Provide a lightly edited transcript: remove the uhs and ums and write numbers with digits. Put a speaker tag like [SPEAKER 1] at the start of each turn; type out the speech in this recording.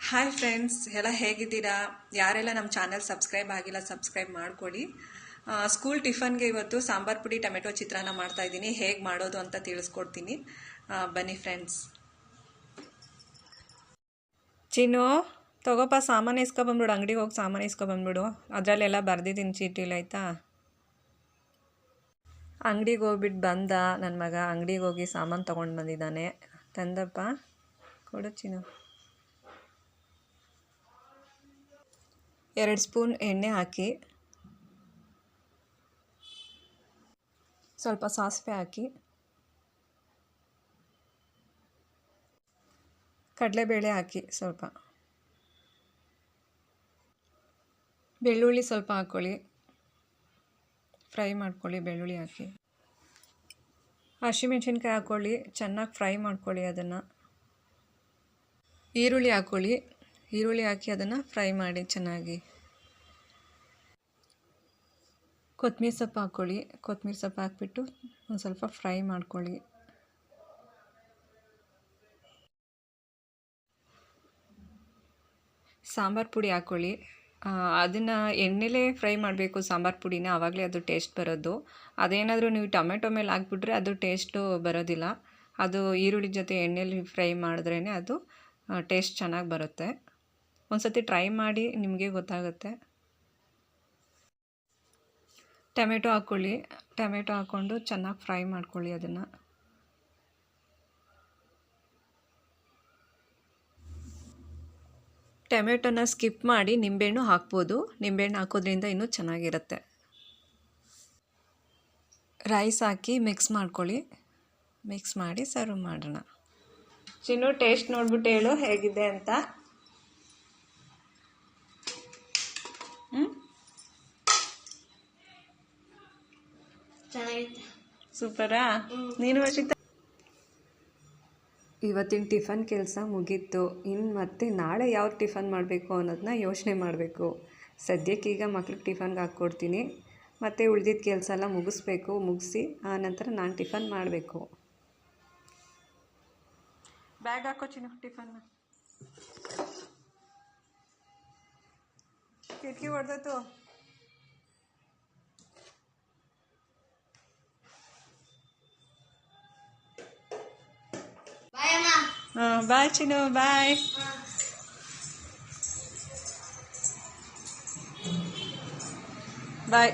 [SPEAKER 1] Hi friends, ಎಲ್ಲ ಹೇಗಿದ್ದೀರಾ? ಯಾರೆಲ್ಲ ನಮ್ಮ ಚಾನಲ್ ಸಬ್ಸ್ಕ್ರೈಬ್ ಆಗಿಲ್ಲ ಸಬ್ಸ್ಕ್ರೈಬ್ ಮಾಡ್ಕೊಳ್ಳಿ. ಸ್ಕೂಲ್ ಟಿಫನ್ಗೆ ಇವತ್ತು ಸಾಂಬಾರ್ ಪುಡಿ ಟೊಮೆಟೊ ಚಿತ್ರಾನ್ನ ಮಾಡ್ತಾ ಇದ್ದೀನಿ. ಹೇಗೆ ಮಾಡೋದು ಅಂತ ತಿಳಿಸ್ಕೊಡ್ತೀನಿ, ಬನ್ನಿ ಫ್ರೆಂಡ್ಸ್. ಚಿನ್ನು, ತಗೋಪ್ಪ ಸಾಮಾನು ಇಸ್ಕೊಬಂದ್ಬಿಡು, ಅಂಗಡಿಗೆ ಹೋಗಿ ಸಾಮಾನು ಇಸ್ಕೊಬಂದ್ಬಿಡು. ಅದರಲ್ಲೆಲ್ಲ ಬರ್ದಿದ್ದೀನಿ ಚೀಟಿಲಿ, ಆಯಿತಾ? ಅಂಗಡಿಗೆ ಹೋಗ್ಬಿಟ್ಟು ಬಂದ ನನ್ನ ಮಗ, ಅಂಗಡಿಗೆ ಹೋಗಿ ಸಾಮಾನು ತೊಗೊಂಡು ಬಂದಿದ್ದಾನೆ. ತಂದಪ್ಪ, ಕೊಡು ಚಿನ್ನು. 2 ಸ್ಪೂನ್ ಎಣ್ಣೆ ಹಾಕಿ, ಸ್ವಲ್ಪ ಸಾಸಿವೆ ಹಾಕಿ, ಕಡಲೆಬೇಳೆ ಹಾಕಿ, ಸ್ವಲ್ಪ ಬೆಳ್ಳುಳ್ಳಿ ಸ್ವಲ್ಪ ಹಾಕ್ಕೊಳ್ಳಿ, ಫ್ರೈ ಮಾಡ್ಕೊಳ್ಳಿ. ಬೆಳ್ಳುಳ್ಳಿ ಹಾಕಿ, ಹಸಿಮೆಣಸಿನ್ಕಾಯಿ ಹಾಕ್ಕೊಳ್ಳಿ, ಚೆನ್ನಾಗಿ ಫ್ರೈ ಮಾಡ್ಕೊಳ್ಳಿ. ಅದನ್ನು ಈರುಳ್ಳಿ ಹಾಕ್ಕೊಳ್ಳಿ, ಈರುಳ್ಳಿ ಹಾಕಿ ಅದನ್ನು ಫ್ರೈ ಮಾಡಿ ಚೆನ್ನಾಗಿ. ಕೊತ್ತಂಬರಿ ಸೊಪ್ಪು ಹಾಕ್ಕೊಳ್ಳಿ, ಕೊತ್ತಂಬರಿ ಸೊಪ್ಪು ಹಾಕ್ಬಿಟ್ಟು ಒಂದು ಸ್ವಲ್ಪ ಫ್ರೈ ಮಾಡ್ಕೊಳ್ಳಿ. ಸಾಂಬಾರು ಪುಡಿ ಹಾಕ್ಕೊಳ್ಳಿ. ಅದನ್ನು ಎಣ್ಣೆಲೇ ಫ್ರೈ ಮಾಡಬೇಕು ಸಾಂಬಾರು ಪುಡಿನ, ಆವಾಗಲೇ ಅದು ಟೇಸ್ಟ್ ಬರೋದು. ಅದೇನಾದರೂ ನೀವು ಟೊಮೆಟೊ ಮೇಲೆ ಹಾಕ್ಬಿಟ್ರೆ ಅದು ಟೇಸ್ಟು ಬರೋದಿಲ್ಲ. ಅದು ಈರುಳ್ಳಿ ಜೊತೆ ಎಣ್ಣೆಲಿ ಫ್ರೈ ಮಾಡಿದ್ರೇ ಅದು ಟೇಸ್ಟ್ ಚೆನ್ನಾಗಿ ಬರುತ್ತೆ. ಒಂದು ಸತಿ ಟ್ರೈ ಮಾಡಿ, ನಿಮಗೆ ಗೊತ್ತಾಗುತ್ತೆ. ಟೊಮೆಟೊ ಹಾಕ್ಕೊಳ್ಳಿ, ಟೊಮೆಟೊ ಹಾಕ್ಕೊಂಡು ಚೆನ್ನಾಗಿ ಫ್ರೈ ಮಾಡ್ಕೊಳ್ಳಿ. ಅದನ್ನು ಟೊಮೆಟೊನ ಸ್ಕಿಪ್ ಮಾಡಿ ನಿಂಬೆಹಣ್ಣು ಹಾಕ್ಬೋದು. ನಿಂಬೆಹಣ್ಣು ಹಾಕೋದ್ರಿಂದ ಇನ್ನೂ ಚೆನ್ನಾಗಿರುತ್ತೆ. ರೈಸ್ ಹಾಕಿ ಮಿಕ್ಸ್ ಮಾಡ್ಕೊಳ್ಳಿ. ಮಿಕ್ಸ್ ಮಾಡಿ ಸರ್ವ್ ಮಾಡೋಣ. ಚಿನ್ನು, ಟೇಸ್ಟ್ ನೋಡ್ಬಿಟ್ಟು ಹೇಳು ಹೇಗಿದೆ ಅಂತ. ಸೂಪರಾ? ನೀನು ವರ್ಷಿತ? ಇವತ್ತಿನ ಟಿಫನ್ ಕೆಲಸ ಮುಗೀತು. ಇನ್ನು ಮತ್ತೆ ನಾಳೆ ಯಾವ ಟಿಫನ್ ಮಾಡಬೇಕು ಅನ್ನೋದನ್ನ ಯೋಚನೆ ಮಾಡಬೇಕು. ಸದ್ಯಕ್ಕೀಗ ಮಕ್ಳಿಗೆ ಟಿಫನ್ಗೆ ಹಾಕ್ಕೊಡ್ತೀನಿ. ಮತ್ತು ಉಳಿದಿದ್ದ ಕೆಲಸ ಎಲ್ಲ ಮುಗಿಸಿ ಆನಂತರ ನಾನು ಟಿಫನ್ ಮಾಡಬೇಕು. ಬ್ಯಾಗ್ ಹಾಕೋ ಚಿನ್ನು, ಟಿಫನ್ನ. ಕಿಟಕಿ ಹೊಡೆದತ್ತು. ಬಾಯ್ ಚಿನ್ನು, ಬಾಯ್. ಬಾಯ್.